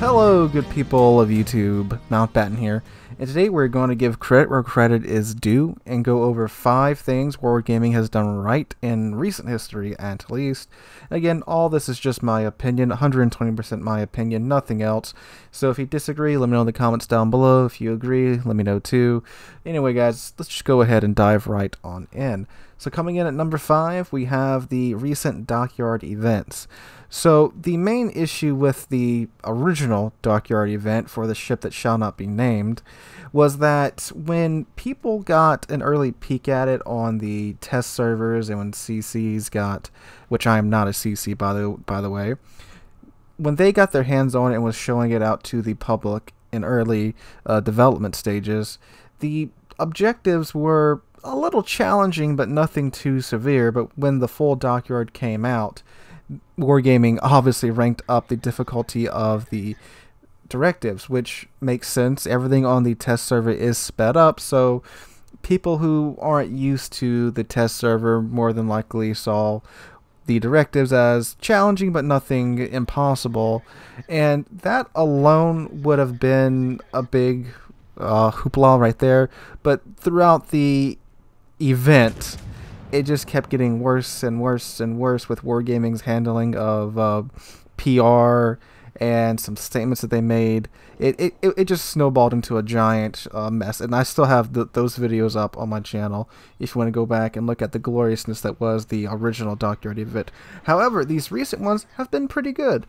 Hello, good people of YouTube, Mountbatten here, and today we're going to give credit where credit is due and go over 5 things WarGaming has done right in recent history at least. And again, all this is just my opinion, 120% my opinion, nothing else. So if you disagree, let me know in the comments down below. If you agree, let me know too. Anyway guys, let's just go ahead and dive right on in. So coming in at number 5, we have the recent Dockyard Events. So the main issue with the original Dockyard event for the ship that shall not be named was that when people got an early peek at it on the test servers and when CCs got, which I am not a CC by the way, when they got their hands on it and was showing it out to the public in early development stages, the objectives were a little challenging but nothing too severe. But when the full Dockyard came out, WarGaming obviously ranked up the difficulty of the directives, which makes sense. Everything on the test server is sped up, so people who aren't used to the test server more than likely saw the directives as challenging but nothing impossible, and that alone would have been a big hoopla right there. But throughout the event, it just kept getting worse and worse and worse with WarGaming's handling of PR and some statements that they made. It just snowballed into a giant mess, and I still have those videos up on my channel if you want to go back and look at the gloriousness that was the original Dockyard event. However, these recent ones have been pretty good.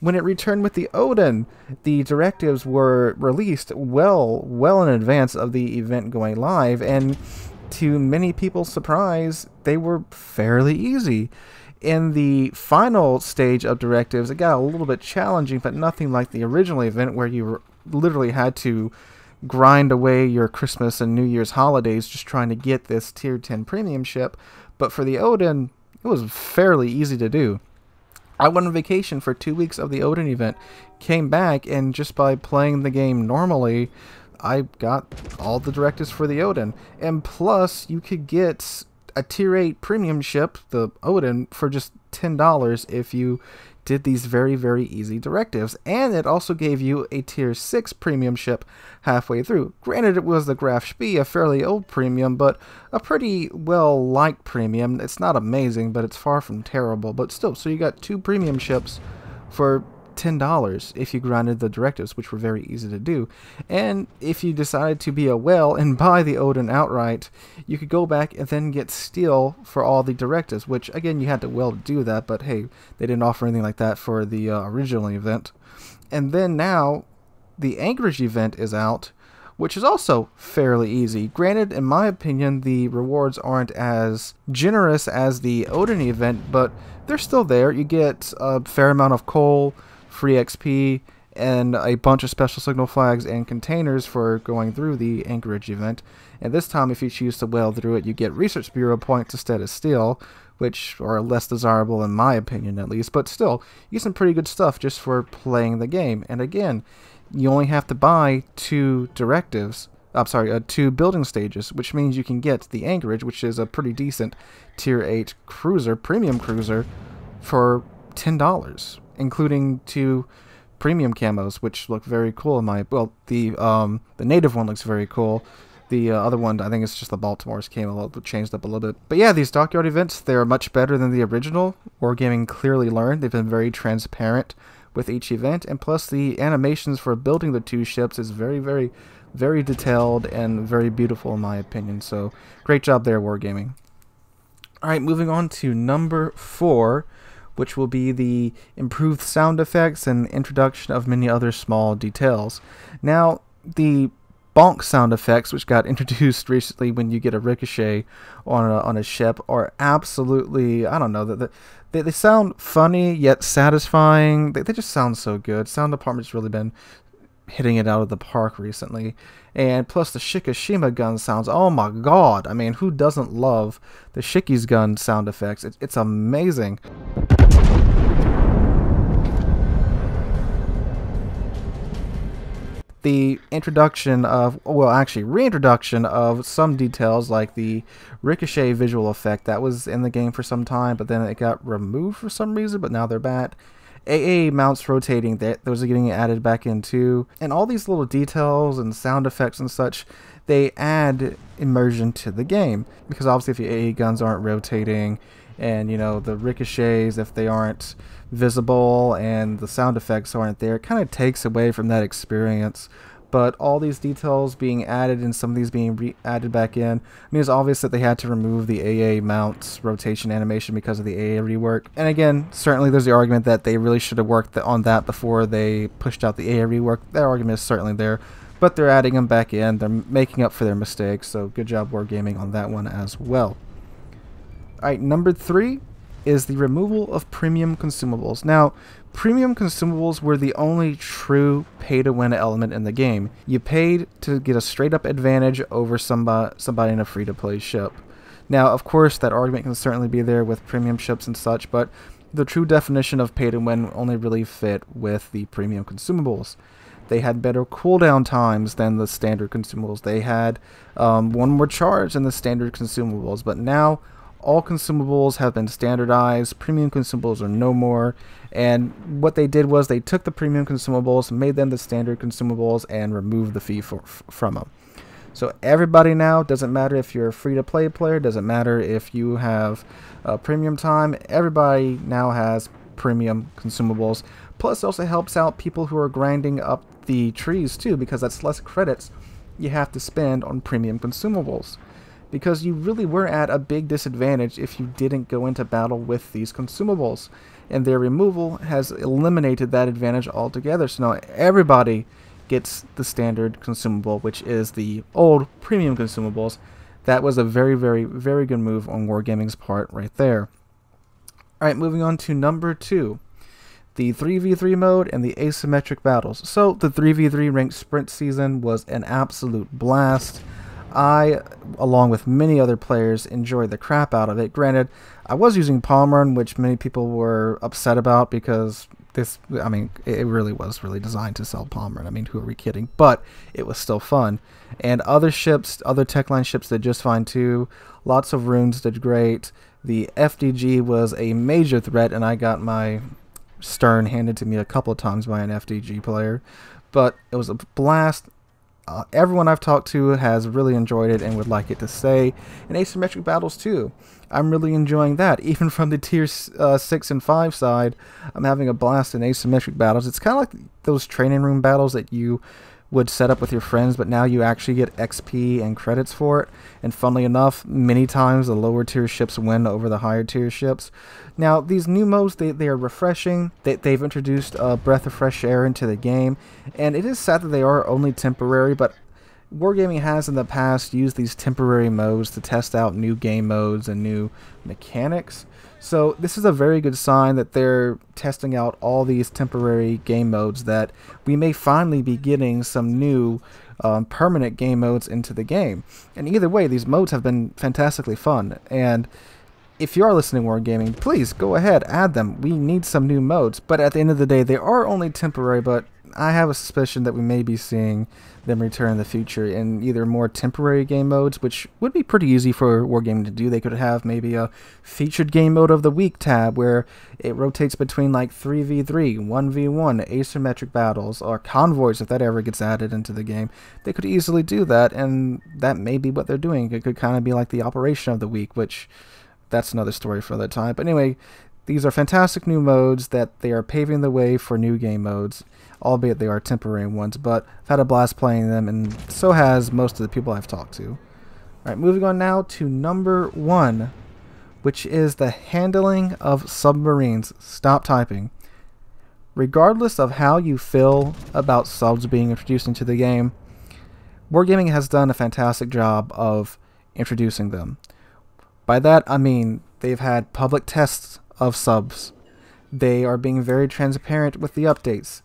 When it returned with the Odin, the directives were released well in advance of the event going live, and to many people's surprise, they were fairly easy. In the final stage of directives, it got a little bit challenging, but nothing like the original event where you literally had to grind away your Christmas and New Year's holidays just trying to get this tier 10 premium ship. But for the Odin, it was fairly easy to do. I went on vacation for 2 weeks of the Odin event, came back, and just by playing the game normally, I got all the directives for the Odin. And plus, you could get a tier 8 premium ship, the Odin, for just $10 if you did these very easy directives. And it also gave you a tier 6 premium ship halfway through. Granted, it was the Graf Spee, a fairly old premium, but a pretty well-liked premium. It's not amazing, but it's far from terrible. But still, so you got 2 premium ships for $10 if you grinded the directives, which were very easy to do. And if you decided to be a whale and buy the Odin outright, you could go back and then get steel for all the directives, which again, you had to well do that, but hey, they didn't offer anything like that for the original event. And then now the Anchorage event is out, which is also fairly easy. Granted, in my opinion, the rewards aren't as generous as the Odin event, but they're still there. You get a fair amount of coal, free XP, and a bunch of special signal flags and containers for going through the Anchorage event. And this time, if you choose to whale through it, you get Research Bureau points instead of steel, which are less desirable in my opinion at least, but still, you get some pretty good stuff just for playing the game. And again, you only have to buy 2 directives, two building stages, which means you can get the Anchorage, which is a pretty decent tier 8 cruiser, premium cruiser, for $10, including 2 premium camos, which look very cool in my, well, the native one looks very cool. The other one, I think it's just the Baltimore's camo, changed up a little bit. But yeah, these Dockyard events, they're much better than the original. WarGaming clearly learned. They've been very transparent with each event, and plus the animations for building the 2 ships is very detailed and very beautiful in my opinion. So great job there, WarGaming. Alright, moving on to number 4, which will be the improved sound effects and introduction of many other small details. Now, the bonk sound effects, which got introduced recently when you get a ricochet on a ship, are absolutely, I don't know, they sound funny yet satisfying. They just sound so good. Sound department's really been hitting it out of the park recently. And plus the Shikishima gun sounds, oh my god, I mean, who doesn't love the Shiki's gun sound effects? It's amazing. The introduction of, well, actually reintroduction of some details like the ricochet visual effect that was in the game for some time, but then it got removed for some reason, but now they're back. AA mounts rotating, those are getting added back in too. And all these little details and sound effects and such, they add immersion to the game. Because obviously if your AA guns aren't rotating, and you know, the ricochets, if they aren't visible and the sound effects aren't there, it kind of takes away from that experience. But all these details being added and some of these being added back in, I mean, it's obvious that they had to remove the AA mounts rotation animation because of the AA rework. And again, certainly there's the argument that they really should have worked on that before they pushed out the AA rework. That argument is certainly there, but they're adding them back in. They're making up for their mistakes, so good job WarGaming on that one as well. Alright, number 3 is the removal of premium consumables. Now, premium consumables were the only true pay-to-win element in the game. You paid to get a straight-up advantage over somebody in a free-to-play ship. Now, of course, that argument can certainly be there with premium ships and such, but the true definition of pay-to-win only really fit with the premium consumables. They had better cooldown times than the standard consumables. They had one more charge than the standard consumables, but now all consumables have been standardized. Premium consumables are no more. And what they did was they took the premium consumables, made them the standard consumables, and removed the fee from them. So everybody now, doesn't matter if you're a free-to-play player, doesn't matter if you have premium time, everybody now has premium consumables. Plus, it also helps out people who are grinding up the trees too, because that's less credits you have to spend on premium consumables. Because you really were at a big disadvantage if you didn't go into battle with these consumables. And their removal has eliminated that advantage altogether. So now everybody gets the standard consumable, which is the old premium consumables. That was a very, very, very good move on WarGaming's part right there. Alright, moving on to number 2. The 3v3 mode and the asymmetric battles. So the 3v3 ranked sprint season was an absolute blast. I, along with many other players, enjoyed the crap out of it. Granted, I was using Palmer, which many people were upset about because this, I mean, it really was really designed to sell Palmer. I mean, who are we kidding? But it was still fun. And other ships, other Techline ships did just fine too. Lots of runes did great. The FDG was a major threat, and I got my stern handed to me a couple of times by an FDG player. But it was a blast. Everyone I've talked to has really enjoyed it and would like it to stay. And asymmetric battles too. I'm really enjoying that. Even from the tier 6 and 5 side, I'm having a blast in asymmetric battles. It's kind of like those training room battles that you would set up with your friends, but now you actually get XP and credits for it. And funnily enough, many times the lower tier ships win over the higher tier ships. Now, these new modes, they are refreshing. They've introduced a breath of fresh air into the game. And it is sad that they are only temporary, but WarGaming has in the past used these temporary modes to test out new game modes and new mechanics. So this is a very good sign that they're testing out all these temporary game modes, that we may finally be getting some new permanent game modes into the game. And either way, these modes have been fantastically fun. And if you are listening to WarGaming, please go ahead, add them. We need some new modes. But at the end of the day, they are only temporary, but I have a suspicion that we may be seeing them return in the future in either more temporary game modes, which would be pretty easy for WarGaming to do. They could have maybe a featured game mode of the week tab where it rotates between like 3v3, 1v1, asymmetric battles, or convoys if that ever gets added into the game. They could easily do that, and that may be what they're doing. It could kind of be like the operation of the week, which that's another story for another time. But anyway, these are fantastic new modes that they are paving the way for new game modes, albeit they are temporary ones, but I've had a blast playing them, and so has most of the people I've talked to. Alright, moving on now to number 1, which is the handling of submarines. Stop typing. Regardless of how you feel about subs being introduced into the game, WarGaming has done a fantastic job of introducing them. By that, I mean they've had public tests of subs. They are being very transparent with the updates.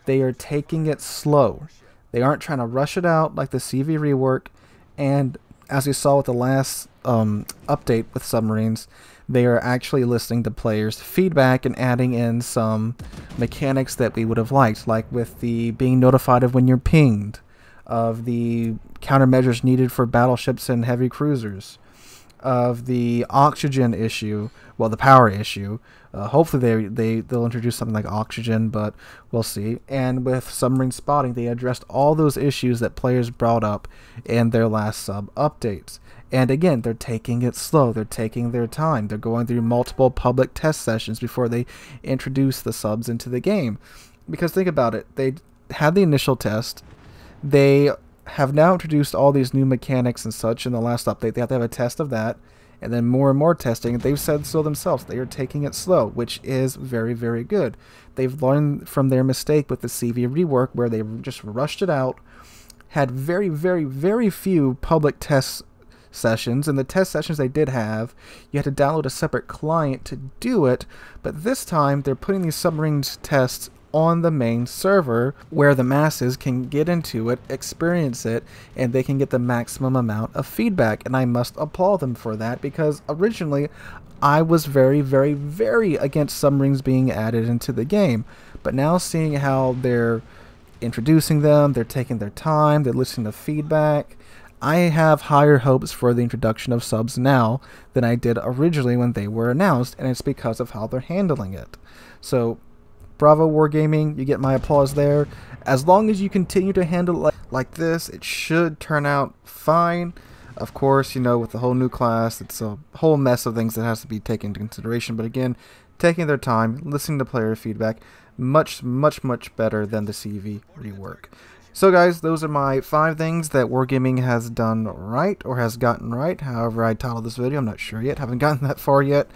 They are taking it slow. They aren't trying to rush it out like the CV rework. And as we saw with the last update with Submarines, they are actually listening to players' feedback and adding in some mechanics that we would have liked, like with the being notified of when you're pinged, of the countermeasures needed for battleships and heavy cruisers. of the oxygen issue, well, the power issue. Hopefully they'll introduce something like oxygen, but we'll see. And with submarine spotting, they addressed all those issues that players brought up in their last sub updates. And again, they're taking it slow. They're taking their time. They're going through multiple public test sessions before they introduce the subs into the game. Because think about it, they had the initial test. They have now introduced all these new mechanics and such in the last update. They have to have a test of that, and then more and more testing. They've said so themselves. They are taking it slow, which is very, very good. They've learned from their mistake with the CV rework, where they just rushed it out, had very, very, very few public test sessions, and the test sessions they did have, you had to download a separate client to do it, but this time they're putting these submarines tests on the main server where the masses can get into it, experience it, and they can get the maximum amount of feedback. And I must applaud them for that, because originally I was very, very, very against submarines being added into the game. But now seeing how they're introducing them, they're taking their time, they're listening to feedback, I have higher hopes for the introduction of subs now than I did originally when they were announced, and it's because of how they're handling it. So bravo, WarGaming, you get my applause there. As long as you continue to handle it like this, it should turn out fine. Of course, you know, with the whole new class, it's a whole mess of things that has to be taken into consideration. But again, taking their time, listening to player feedback, much, much, much better than the CV rework. So guys, those are my 5 things that WarGaming has done right, or has gotten right. However I titled this video, I'm not sure yet. Haven't gotten that far yet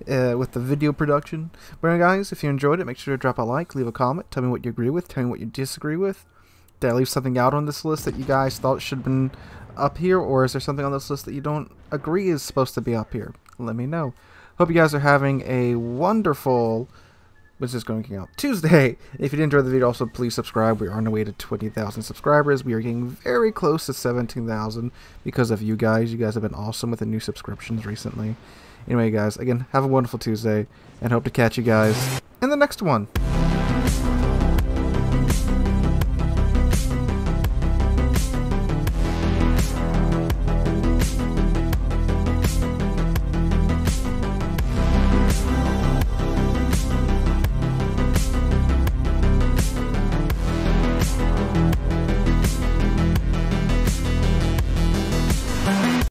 with the video production. But guys, if you enjoyed it, make sure to drop a like, leave a comment, tell me what you agree with, tell me what you disagree with. Did I leave something out on this list that you guys thought should have been up here, or is there something on this list that you don't agree is supposed to be up here? Let me know. Hope you guys are having a wonderful, what's this going out, Tuesday. If you did enjoy the video, also please subscribe. We are on our way to 20,000 subscribers. We are getting very close to 17,000 because of you guys. You guys have been awesome with the new subscriptions recently. Anyway guys, again, have a wonderful Tuesday, and hope to catch you guys in the next one.